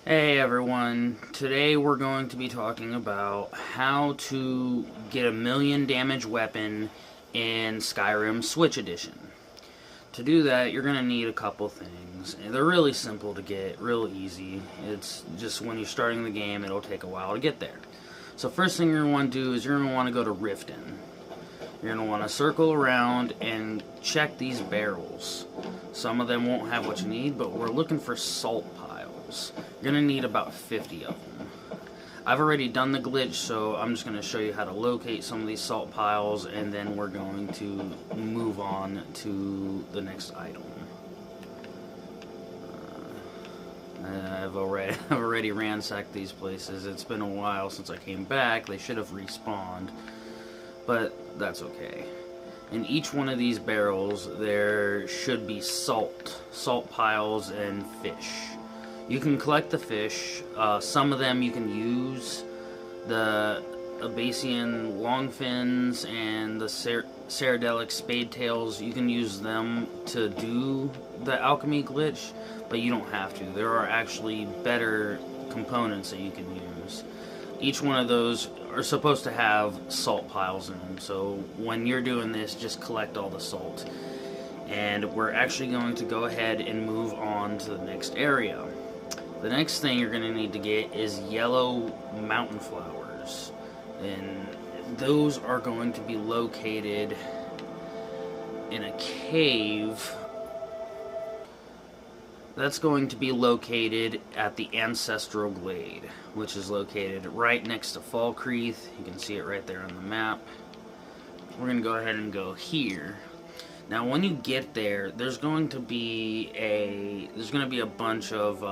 Hey everyone, today we're going to be talking about how to get a million damage weapon in Skyrim Switch Edition. To do that, you're going to need a couple things. They're really simple to get, real easy. It's just when you're starting the game, it'll take a while to get there. So first thing you're going to want to do is you're going to want to go to Riften. You're going to want to circle around and check these barrels. Some of them won't have what you need, but we're looking for salt piles. You're going to need about 50 of them. I've already done the glitch, so I'm just going to show you how to locate some of these salt piles, and then we're going to move on to the next item. I've already ransacked these places. It's been a while since I came back. They should have respawned, but that's okay. In each one of these barrels, there should be salt piles and fish. You can collect the fish. Some of them you can use. The Abasian longfins and the Ceradelix spadetails, you can use them to do the alchemy glitch, but you don't have to. There are actually better components that you can use. Each one of those are supposed to have salt piles in them, so when you're doing this, just collect all the salt. And we're actually going to go ahead and move on to the next area. The next thing you're going to need to get is yellow mountain flowers, and those are going to be located in a cave that's going to be located at the Ancestral Blade, which is located right next to Falkreath. You can see it right there on the map. We're going to go ahead and go here. Now, when you get there, there's going to be a bunch of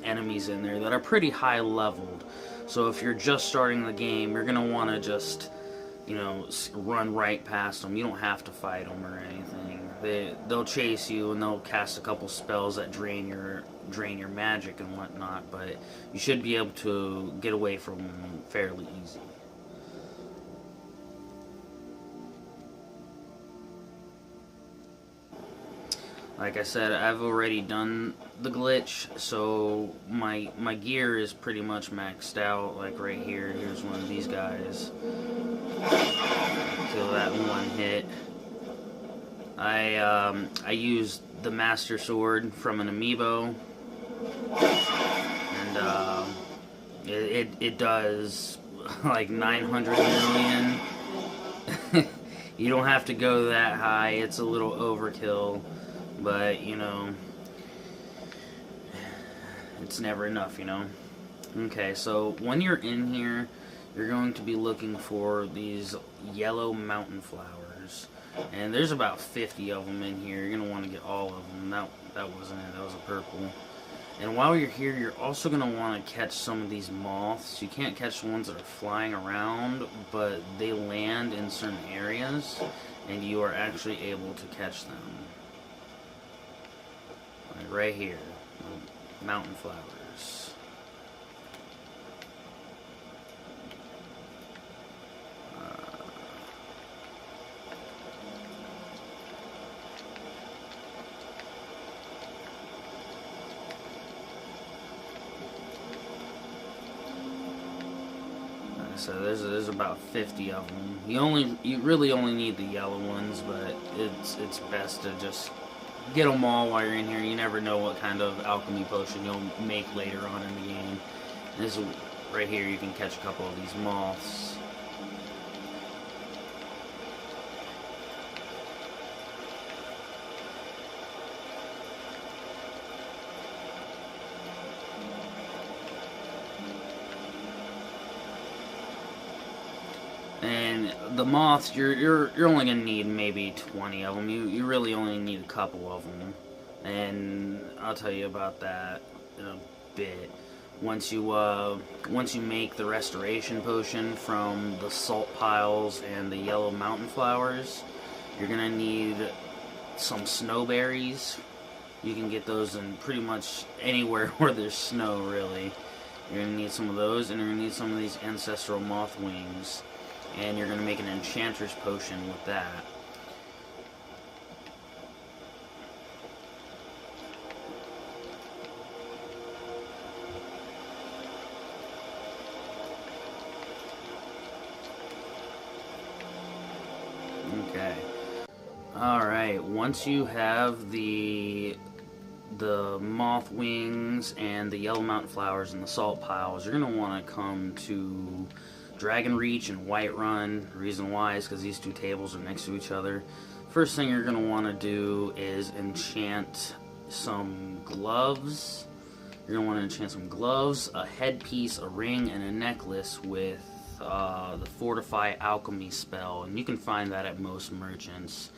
enemies in there that are pretty high leveled. So if you're just starting the game, you're going to want to just, run right past them. You don't have to fight them or anything. They'll chase you and they'll cast a couple spells that drain your magic and whatnot, but you should be able to get away from them fairly easy. Like I said, I've already done the glitch, so my gear is pretty much maxed out. Like right here, here's one of these guys. Kill that one hit. I used the Master Sword from an amiibo, and it does like 900 million. You don't have to go that high. It's a little overkill. But, it's never enough, Okay, so when you're in here, you're going to be looking for these yellow mountain flowers. And there's about 50 of them in here. You're going to want to get all of them. That wasn't it. That was a purple. And while you're here, you're also going to want to catch some of these moths. You can't catch the ones that are flying around, but they land in certain areas, and you are actually able to catch them. Like right here, mountain flowers. So there's about 50 of them. You really only need the yellow ones, but it's best to just get them all while you're in here. You never know what kind of alchemy potion you'll make later on in the game. And this is right here, you can catch a couple of these moths. And the moths, you're only gonna need maybe 20 of them. You really only need a couple of them, and I'll tell you about that in a bit. Once you make the restoration potion from the salt piles and the yellow mountain flowers, you're gonna need some snowberries. You can get those in pretty much anywhere where there's snow, really. You're gonna need some of those, and you're gonna need some of these ancestral moth wings. And you're going to make an enchanter's potion with that. once you have the moth wings and the yellow mountain flowers and the salt piles, you're going to want to come to Dragon Reach and Whiterun. The reason why is because these two tables are next to each other. First thing you're going to want to do is enchant some gloves. You're going to want to enchant some gloves, a headpiece, a ring, and a necklace with the Fortify Alchemy spell, and you can find that at most merchants.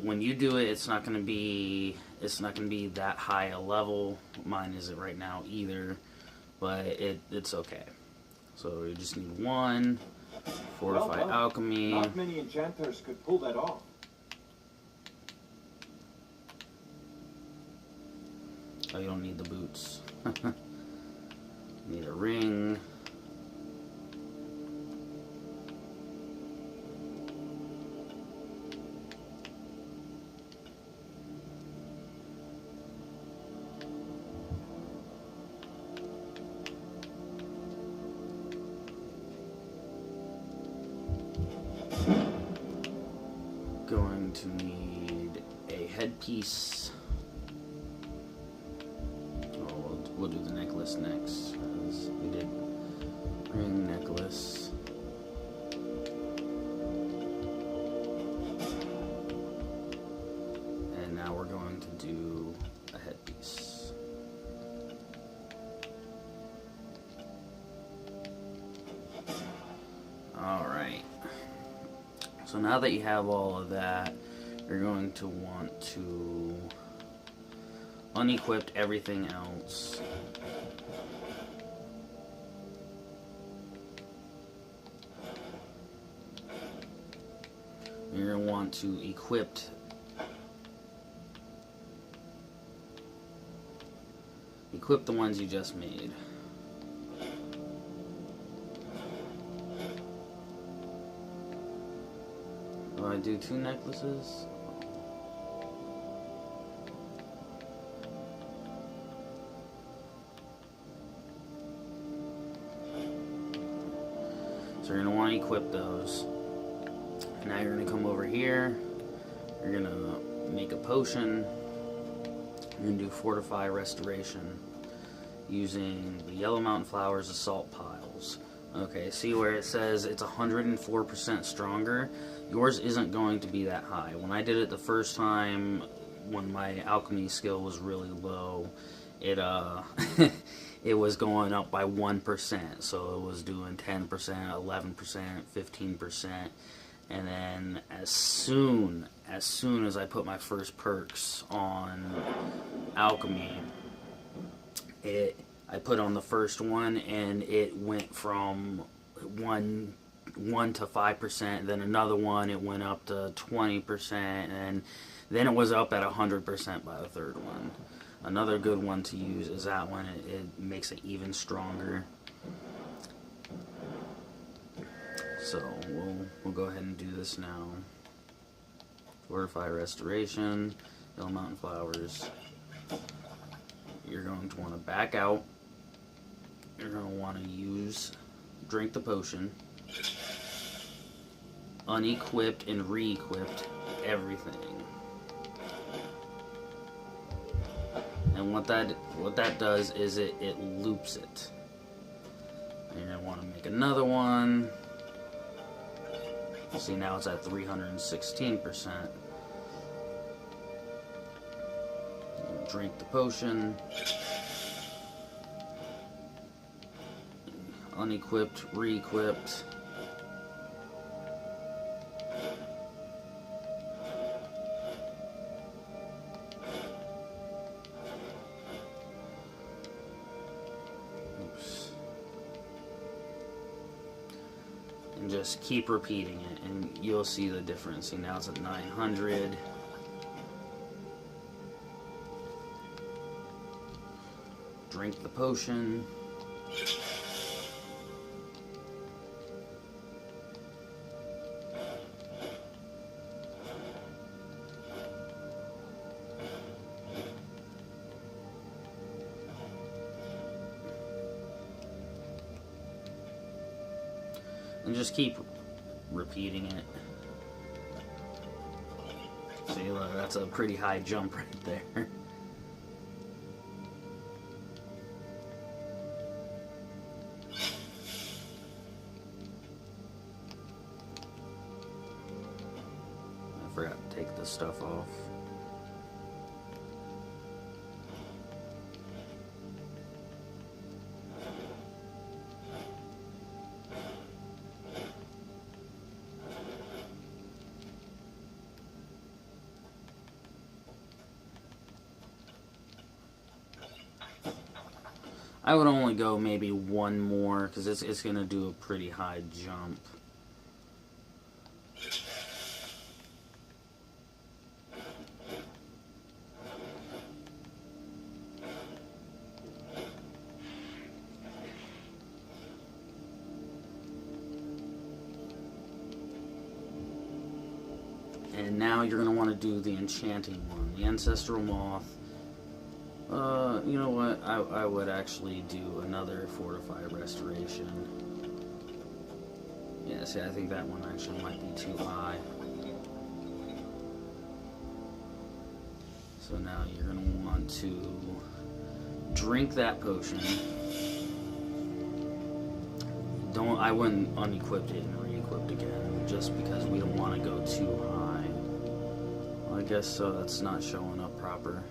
When you do it, it's not going to be that high a level. Mine isn't right now either, but it's okay. So you just need one Fortify Alchemy. Not many enchanters could pull that off. Oh, you don't need the boots. Need a ring. Going to need a headpiece. We'll do the necklace next, because we did ring, necklace. And now we're going to do a headpiece. Alright. So now that you have all of that, you're going to want to unequip everything else. You're going to want to equip the ones you just made. Do I do 2 necklaces? So you're going to want to equip those. Now you're going to come over here. You're going to make a potion. You're going to do Fortify Restoration using the Yellow Mountain Flowers Assault Piles. Okay, see where it says it's 104% stronger? Yours isn't going to be that high. When I did it the first time, when my alchemy skill was really low, it it was going up by 1%. So it was doing 10%, 11%, 15%. And then as soon as I put my first perks on alchemy, I put on the first one and it went from 1 to 5%, then another one it went up to 20%, and then it was up at 100% by the third one. Another good one to use is that one. It makes it even stronger. So we'll go ahead and do this now. Fortify Restoration, Yellow Mountain Flowers. You're going to want to back out. You're going to want to drink the potion, unequipped and re-equipped everything. And what that does is it loops it. And you're going to want to make another one. See, now it's at 316%. Drink the potion. Unequipped, re-equipped. Oops. And just keep repeating it, and you'll see the difference. See, now it's at 900. Drink the potion. And just keep repeating it. See, look, that's a pretty high jump right there. I forgot to take this stuff off. I would only go maybe one more, because it's going to do a pretty high jump. And now you're going to want to do the enchanting one, the Ancestral Moth. You know what? I would actually do another Fortify Restoration. Yeah, see, I think that one actually might be too high. So now you're going to want to drink that potion. I wouldn't unequip it and re-equip it again, just because we don't want to go too high. Well, I guess so, that's not showing up proper.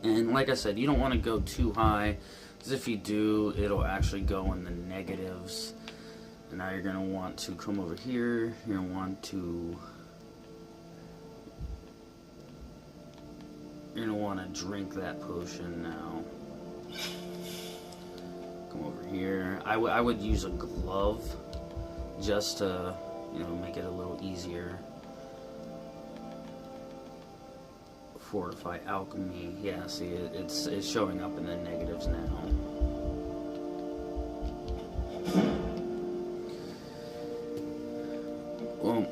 And like I said, you don't want to go too high, because if you do, it'll actually go in the negatives. And now you're going to want to come over here. You're going to want to... You're going to want to drink that potion now. Come over here. I would use a glove, just to, you know, make it a little easier. Fortify Alchemy. Yeah, see, it's showing up in the negatives now. Well,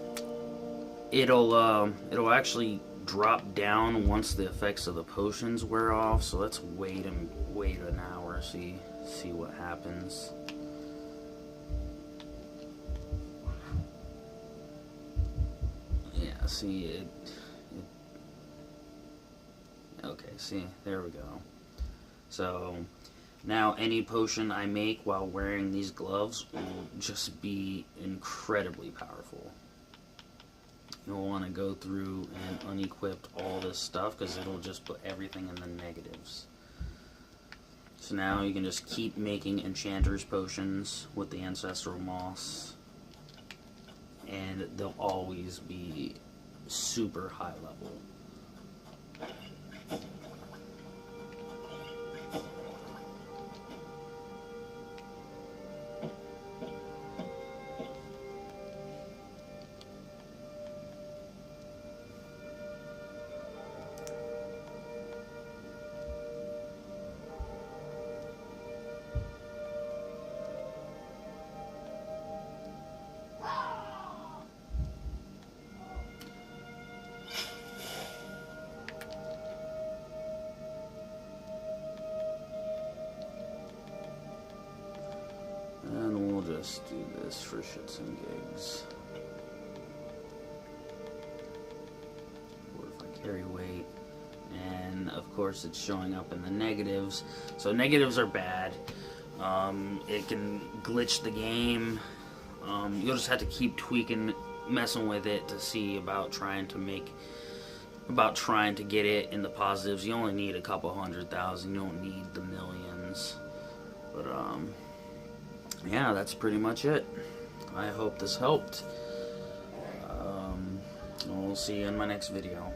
it'll actually drop down once the effects of the potions wear off. So let's wait an hour, see what happens. Yeah, see it. Okay, see, there we go. So, now any potion I make while wearing these gloves will just be incredibly powerful. You'll want to go through and unequip all this stuff, because it'll just put everything in the negatives. So now you can just keep making Enchanter's potions with the Ancestral Moss, and they'll always be super high level. And we'll just do this for shits and gigs. Fortify carry weight. And of course it's showing up in the negatives. So negatives are bad. It can glitch the game. You'll just have to keep tweaking, messing with it to see about trying to get it in the positives. You only need a couple 100,000. You don't need the millions. But yeah, that's pretty much it. I hope this helped. We'll see you in my next video.